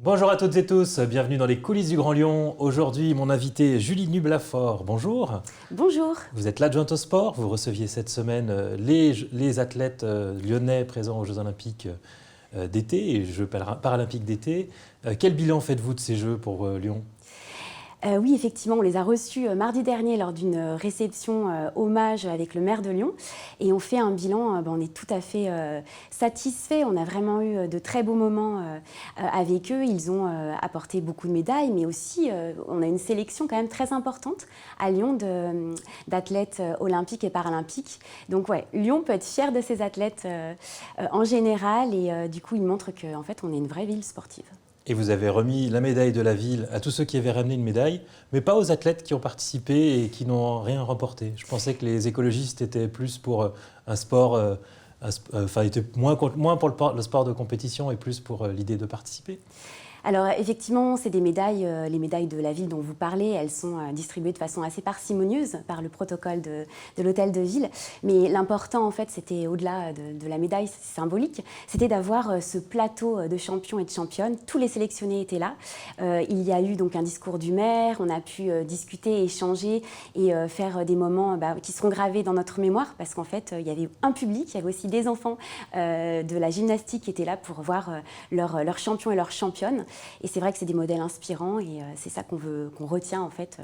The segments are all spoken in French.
Bonjour à toutes et tous, bienvenue dans les coulisses du Grand Lyon. Aujourd'hui, mon invité Julie Nublafort. Bonjour. Bonjour. Vous êtes l'adjointe au sport. Vous receviez cette semaine les athlètes lyonnais présents aux Jeux Olympiques d'été et Jeux Paralympiques d'été. Quel bilan faites-vous de ces Jeux pour Lyon ? Oui, effectivement, on les a reçus mardi dernier lors d'une réception hommage avec le maire de Lyon. Et on fait un bilan, on est tout à fait satisfait. On a vraiment eu de très beaux moments avec eux. Ils ont apporté beaucoup de médailles, mais aussi on a une sélection quand même très importante à Lyon d'athlètes olympiques et paralympiques. Donc ouais, Lyon peut être fier de ses athlètes en général et du coup, ils montrent qu'en fait, on est une vraie ville sportive. Et vous avez remis la médaille de la ville à tous ceux qui avaient ramené une médaille, mais pas aux athlètes qui ont participé et qui n'ont rien remporté. Je pensais que les écologistes étaient plus pour un sport, étaient moins pour le sport de compétition et plus pour l'idée de participer. Alors effectivement, c'est des médailles, les médailles de la ville dont vous parlez, elles sont distribuées de façon assez parcimonieuse par le protocole de l'hôtel de ville. Mais l'important en fait, c'était au-delà de la médaille symbolique, c'était d'avoir ce plateau de champions et de championnes. Tous les sélectionnés étaient là. Il y a eu donc un discours du maire, on a pu discuter, échanger et faire des moments qui seront gravés dans notre mémoire parce qu'en fait, il y avait un public, il y avait aussi des enfants de la gymnastique qui étaient là pour voir leurs champions et leurs championnes. Et c'est vrai que c'est des modèles inspirants et c'est ça qu'on retient en fait,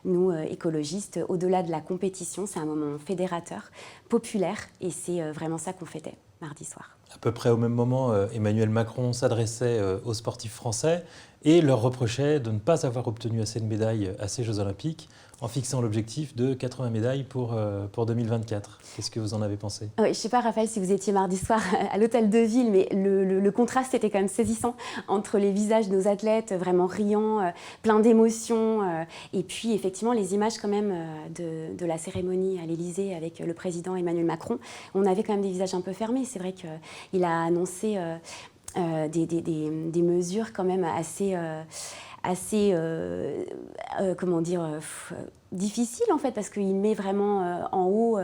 nous écologistes. Au-delà de la compétition, c'est un moment fédérateur, populaire et c'est vraiment ça qu'on fêtait mardi soir. À peu près au même moment, Emmanuel Macron s'adressait aux sportifs français et leur reprochait de ne pas avoir obtenu assez de médailles à ces Jeux Olympiques en fixant l'objectif de 80 médailles pour 2024. Qu'est-ce que vous en avez pensé ? Oui, je ne sais pas, Raphaël, si vous étiez mardi soir à l'hôtel de ville, mais le contraste était quand même saisissant entre les visages de nos athlètes vraiment riants, pleins d'émotions, et puis effectivement les images quand même de la cérémonie à l'Élysée avec le président Emmanuel Macron. On avait quand même des visages un peu fermés. C'est vrai qu'il a annoncé des mesures quand même assez difficile en fait parce qu'il met vraiment en haut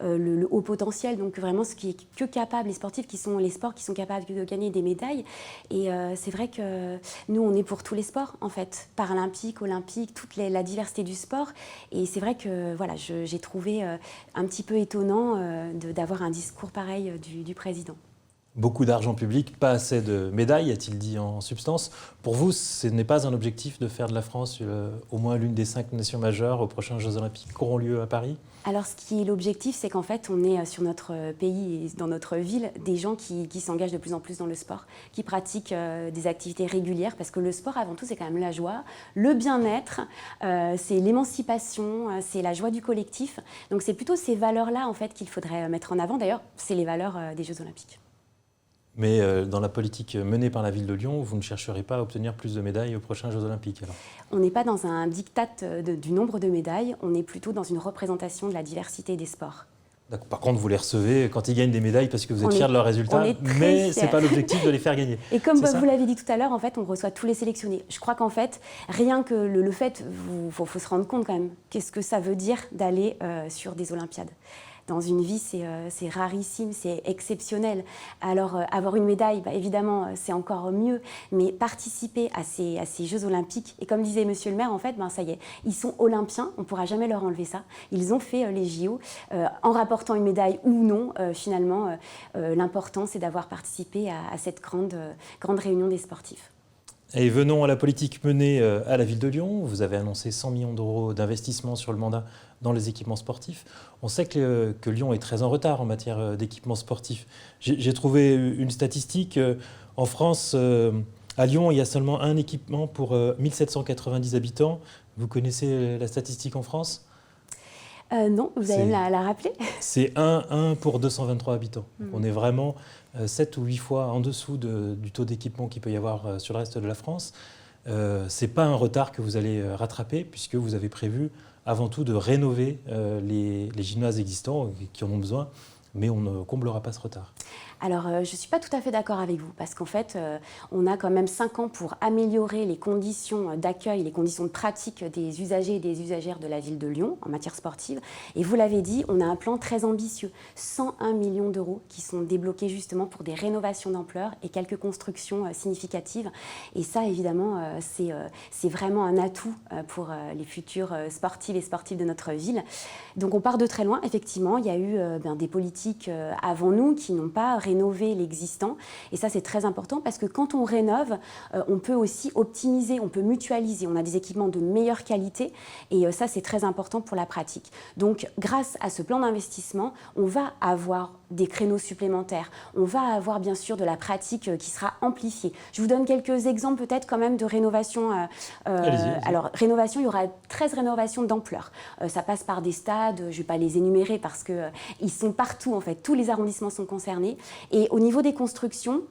le haut potentiel, donc vraiment ce qui est que capable, les sportifs qui sont les sports qui sont capables de gagner des médailles et c'est vrai que nous on est pour tous les sports en fait, paralympiques, olympiques, la diversité du sport et c'est vrai que voilà, j'ai trouvé un petit peu étonnant d'avoir un discours pareil du président. Beaucoup d'argent public, pas assez de médailles, a-t-il dit en substance. Pour vous, ce n'est pas un objectif de faire de la France au moins l'une des 5 nations majeures aux prochains Jeux Olympiques qui auront lieu à Paris ? Alors ce qui est l'objectif, c'est qu'en fait on est sur notre pays et dans notre ville des gens qui s'engagent de plus en plus dans le sport, qui pratiquent des activités régulières parce que le sport avant tout c'est quand même la joie, le bien-être, c'est l'émancipation, c'est la joie du collectif. Donc c'est plutôt ces valeurs-là en fait qu'il faudrait mettre en avant. D'ailleurs c'est les valeurs des Jeux Olympiques. Mais dans la politique menée par la ville de Lyon, vous ne chercherez pas à obtenir plus de médailles aux prochains Jeux Olympiques alors ? On n'est pas dans un diktat du nombre de médailles, on est plutôt dans une représentation de la diversité des sports. Par contre, vous les recevez quand ils gagnent des médailles parce que vous êtes fiers de leurs résultats, mais ce n'est pas l'objectif de les faire gagner. Et comme vous l'avez dit tout à l'heure, en fait, on reçoit tous les sélectionnés. Je crois qu'en fait, rien que le fait, il faut se rendre compte quand même, qu'est-ce que ça veut dire d'aller sur des Olympiades. Dans une vie, c'est rarissime, c'est exceptionnel. Alors, avoir une médaille, évidemment, c'est encore mieux. Mais participer à ces Jeux Olympiques, et comme disait Monsieur le maire, en fait, ça y est, ils sont olympiens, on ne pourra jamais leur enlever ça. Ils ont fait les JO. En rapportant une médaille ou non, finalement, l'important, c'est d'avoir participé à cette grande réunion des sportifs. Et venons à la politique menée à la ville de Lyon. Vous avez annoncé 100 millions d'euros d'investissement sur le mandat dans les équipements sportifs. On sait que Lyon est très en retard en matière d'équipements sportifs. J'ai trouvé une statistique. En France, à Lyon, il y a seulement un équipement pour 1790 habitants. Vous connaissez la statistique en France ? Non, vous allez me la rappeler ? C'est 1 pour 223 habitants. Donc on est vraiment 7 ou 8 fois en dessous du taux d'équipement qu'il peut y avoir sur le reste de la France. Ce n'est pas un retard que vous allez rattraper puisque vous avez prévu avant tout de rénover les gymnases existants qui en ont besoin, mais on ne comblera pas ce retard. Alors, je ne suis pas tout à fait d'accord avec vous, parce qu'en fait, on a quand même 5 ans pour améliorer les conditions d'accueil, les conditions de pratique des usagers et des usagères de la ville de Lyon en matière sportive. Et vous l'avez dit, on a un plan très ambitieux, 101 millions d'euros qui sont débloqués justement pour des rénovations d'ampleur et quelques constructions significatives. Et ça, évidemment, c'est vraiment un atout pour les futurs sportives et sportifs de notre ville. Donc, on part de très loin, effectivement. Il y a eu des politiques avant nous qui n'ont pas rénover l'existant. Et ça, c'est très important parce que quand on rénove, on peut aussi optimiser, on peut mutualiser. On a des équipements de meilleure qualité et ça, c'est très important pour la pratique. Donc, grâce à ce plan d'investissement, on va avoir des créneaux supplémentaires. On va avoir, bien sûr, de la pratique qui sera amplifiée. Je vous donne quelques exemples peut-être quand même de rénovation. Allez-y. Alors, rénovation, il y aura 13 rénovations d'ampleur. Ça passe par des stades, je ne vais pas les énumérer parce qu'ils sont partout, en fait. Tous les arrondissements sont concernés. Et au niveau des constructions,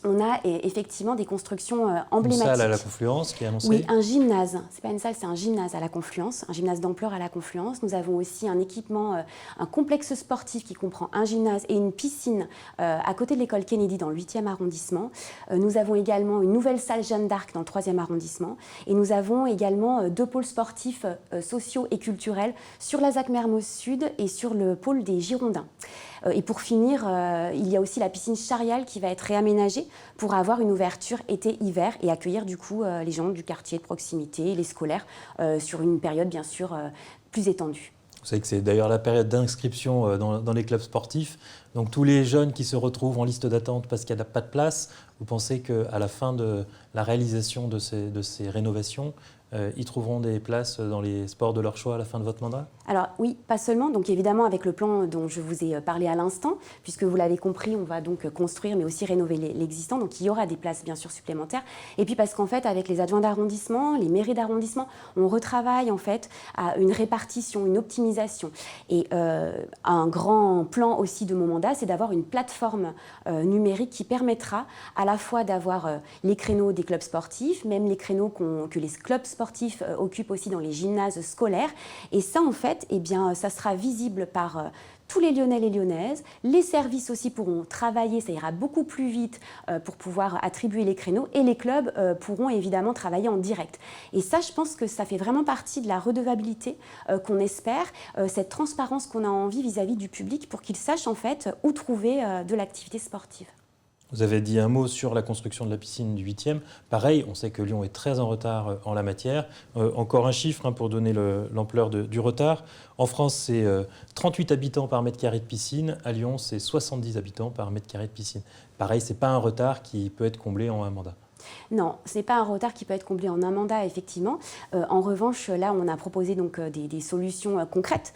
on a effectivement des constructions emblématiques. Une salle à la Confluence qui est annoncée. Oui, un gymnase. C'est pas une salle, c'est un gymnase à la Confluence, un gymnase d'ampleur à la Confluence. Nous avons aussi un équipement, un complexe sportif qui comprend un gymnase et une piscine à côté de l'école Kennedy dans le 8e arrondissement. Nous avons également une nouvelle salle Jeanne d'Arc dans le 3e arrondissement. Et nous avons également 2 pôles sportifs sociaux et culturels sur la ZAC Mermoz Sud et sur le pôle des Girondins. Et pour finir, il y a aussi la piscine Charial qui va être réaménagée pour avoir une ouverture été-hiver et accueillir du coup les gens du quartier de proximité, les scolaires, sur une période bien sûr plus étendue. Vous savez que c'est d'ailleurs la période d'inscription dans les clubs sportifs. Donc tous les jeunes qui se retrouvent en liste d'attente parce qu'il n'y a pas de place, vous pensez qu'à la fin de la réalisation de ces rénovations, ils trouveront des places dans les sports de leur choix à la fin de votre mandat ? Alors oui, pas seulement. Donc évidemment avec le plan dont je vous ai parlé à l'instant, puisque vous l'avez compris, on va donc construire mais aussi rénover l'existant. Donc il y aura des places bien sûr supplémentaires. Et puis parce qu'en fait avec les adjoints d'arrondissement, les mairies d'arrondissement, on retravaille en fait à une répartition, une optimisation. Et un grand plan aussi de mon mandat, c'est d'avoir une plateforme numérique qui permettra à la fois d'avoir les créneaux des clubs sportifs, même les créneaux que les clubs sportifs occupent aussi dans les gymnases scolaires. Et ça en fait, eh bien, ça sera visible par tous les Lyonnais et Lyonnaises. Les services aussi pourront travailler, ça ira beaucoup plus vite pour pouvoir attribuer les créneaux et les clubs pourront évidemment travailler en direct. Et ça, je pense que ça fait vraiment partie de la redevabilité qu'on espère, cette transparence qu'on a envie vis-à-vis du public pour qu'il sache en fait où trouver de l'activité sportive. Vous avez dit un mot sur la construction de la piscine du 8e. Pareil, on sait que Lyon est très en retard en la matière. Encore un chiffre pour donner l'ampleur du retard. En France, c'est 38 habitants par mètre carré de piscine. À Lyon, c'est 70 habitants par mètre carré de piscine. Pareil, ce n'est pas un retard qui peut être comblé en un mandat. Non, ce n'est pas un retard qui peut être comblé en un mandat, effectivement. En revanche, là, on a proposé donc, des solutions concrètes.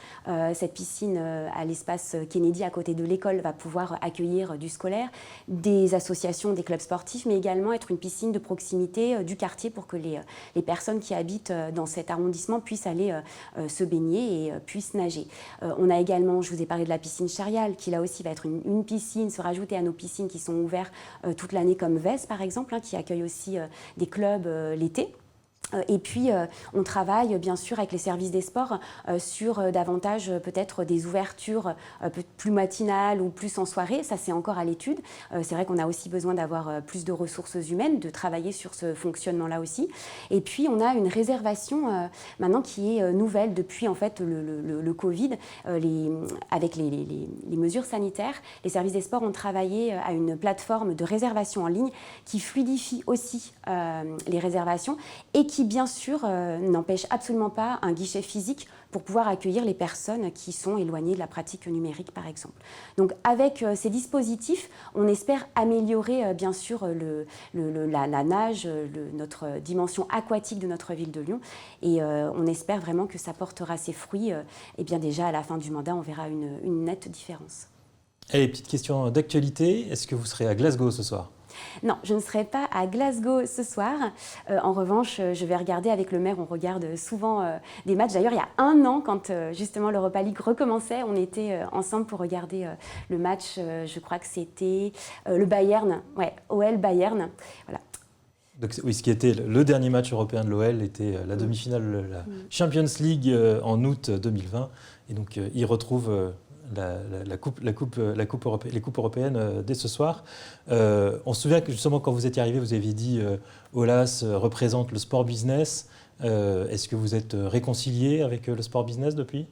Cette piscine à l'espace Kennedy, à côté de l'école, va pouvoir accueillir du scolaire, des associations, des clubs sportifs, mais également être une piscine de proximité du quartier pour que les personnes qui habitent dans cet arrondissement puissent aller se baigner et puissent nager. On a également, je vous ai parlé de la piscine Charial, qui là aussi va être une piscine, se rajouter à nos piscines qui sont ouvertes toute l'année, comme VES, par exemple, qui accueille aussi des clubs l'été. Et puis, on travaille bien sûr avec les services des sports sur davantage peut-être des ouvertures plus matinales ou plus en soirée. Ça, c'est encore à l'étude. C'est vrai qu'on a aussi besoin d'avoir plus de ressources humaines, de travailler sur ce fonctionnement-là aussi. Et puis, on a une réservation maintenant qui est nouvelle depuis en fait le Covid. Avec les mesures sanitaires, les services des sports ont travaillé à une plateforme de réservation en ligne qui fluidifie aussi les réservations et qui, bien sûr, n'empêche absolument pas un guichet physique pour pouvoir accueillir les personnes qui sont éloignées de la pratique numérique, par exemple. Donc, avec ces dispositifs, on espère améliorer, bien sûr, la nage, notre dimension aquatique de notre ville de Lyon. Et on espère vraiment que ça portera ses fruits. Et bien déjà, à la fin du mandat, on verra une nette différence. Allez, petite question d'actualité. Est-ce que vous serez à Glasgow ce soir ? Non, je ne serai pas à Glasgow ce soir. En revanche, je vais regarder avec le maire, on regarde souvent des matchs. D'ailleurs, il y a un an, quand justement l'Europa League recommençait, on était ensemble pour regarder le match, je crois que c'était le Bayern, OL Bayern. Voilà. Donc, oui, ce qui était le dernier match européen de l'OL était la demi-finale de la Champions League en août 2020. Et donc, il retrouve les coupes européennes dès ce soir. On se souvient que justement quand vous étiez arrivé, vous aviez dit Aulas représente le sport business. Est-ce que vous êtes réconcilié avec le sport business depuis ?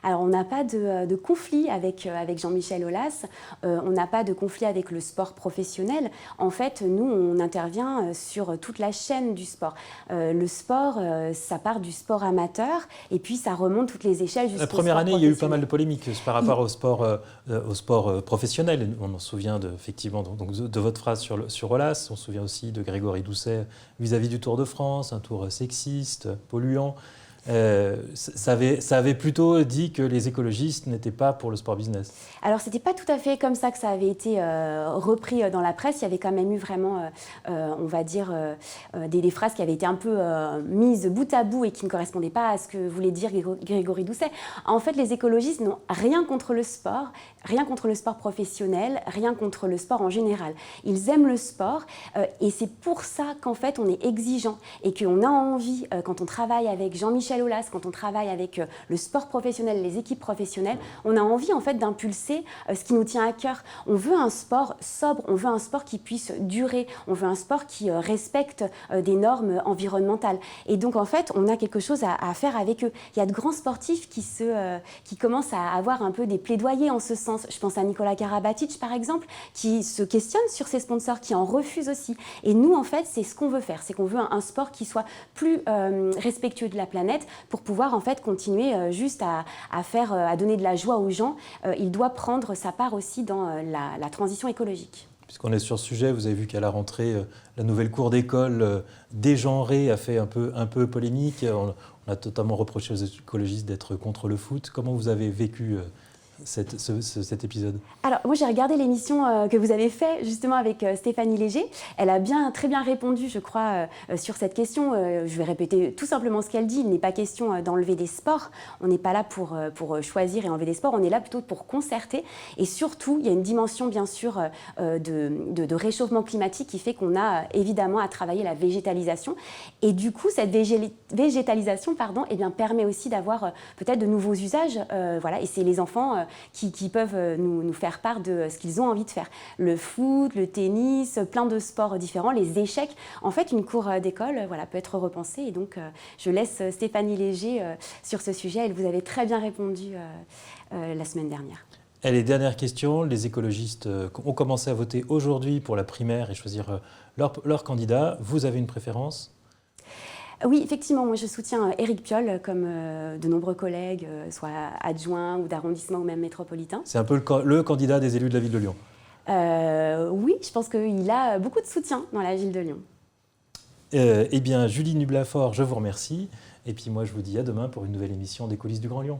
Alors, on n'a pas de conflit avec Jean-Michel Aulas, on n'a pas de conflit avec le sport professionnel. En fait, nous, on intervient sur toute la chaîne du sport. Le sport, ça part du sport amateur et puis ça remonte toutes les échelles jusqu'au sport professionnel. La première année, il y a eu pas mal de polémiques par rapport au sport professionnel. On se souvient effectivement de votre phrase sur Aulas, on se souvient aussi de Grégory Doucet vis-à-vis du Tour de France, un tour sexiste, polluant. Ça avait plutôt dit que les écologistes n'étaient pas pour le sport business. Alors, ce n'était pas tout à fait comme ça que ça avait été repris dans la presse. Il y avait quand même eu vraiment, on va dire, des phrases qui avaient été un peu mises bout à bout et qui ne correspondaient pas à ce que voulait dire Grégory Doucet. En fait, les écologistes n'ont rien contre le sport professionnel, rien contre le sport en général. Ils aiment le sport et c'est pour ça qu'en fait, on est exigeant et qu'on a envie, quand on travaille avec Jean-Michel Aulas, quand on travaille avec le sport professionnel, les équipes professionnelles, on a envie en fait d'impulser ce qui nous tient à cœur. On veut un sport sobre, on veut un sport qui puisse durer, on veut un sport qui respecte des normes environnementales. Et donc en fait, on a quelque chose à faire avec eux. Il y a de grands sportifs qui commencent à avoir un peu des plaidoyers en ce sens. Je pense à Nicolas Karabatic par exemple, qui se questionne sur ses sponsors, qui en refuse aussi. Et nous en fait, c'est ce qu'on veut faire, c'est qu'on veut un sport qui soit plus respectueux de la planète, pour pouvoir en fait continuer juste à donner de la joie aux gens. Il doit prendre sa part aussi dans la transition écologique. Puisqu'on est sur ce sujet, vous avez vu qu'à la rentrée, la nouvelle cour d'école dégenrée a fait un peu polémique. On a totalement reproché aux écologistes d'être contre le foot. Comment vous avez vécu cet épisode? Alors, moi, j'ai regardé l'émission que vous avez faite justement avec Stéphanie Léger. Elle a très bien répondu, je crois, sur cette question. Je vais répéter tout simplement ce qu'elle dit. Il n'est pas question d'enlever des sports. On n'est pas là pour choisir et enlever des sports. On est là plutôt pour concerter. Et surtout, il y a une dimension, bien sûr, de réchauffement climatique qui fait qu'on a évidemment à travailler la végétalisation. Et du coup, cette végétalisation eh bien, permet aussi d'avoir peut-être de nouveaux usages. Voilà. Et c'est les enfants qui peuvent nous faire part de ce qu'ils ont envie de faire. Le foot, le tennis, plein de sports différents, les échecs. En fait, une cour d'école peut être repensée. Et donc, je laisse Stéphanie Léger sur ce sujet. Elle vous avait très bien répondu la semaine dernière. Et les dernières questions. Les écologistes ont commencé à voter aujourd'hui pour la primaire et choisir leur candidat. Vous avez une préférence ? Oui, effectivement, moi je soutiens Éric Piolle comme de nombreux collègues, soit adjoints ou d'arrondissement ou même métropolitains. C'est un peu le candidat des élus de la ville de Lyon. Oui, je pense qu'il a beaucoup de soutien dans la ville de Lyon. Eh bien, Julie Nublafort, je vous remercie. Et puis moi, je vous dis à demain pour une nouvelle émission des coulisses du Grand Lyon.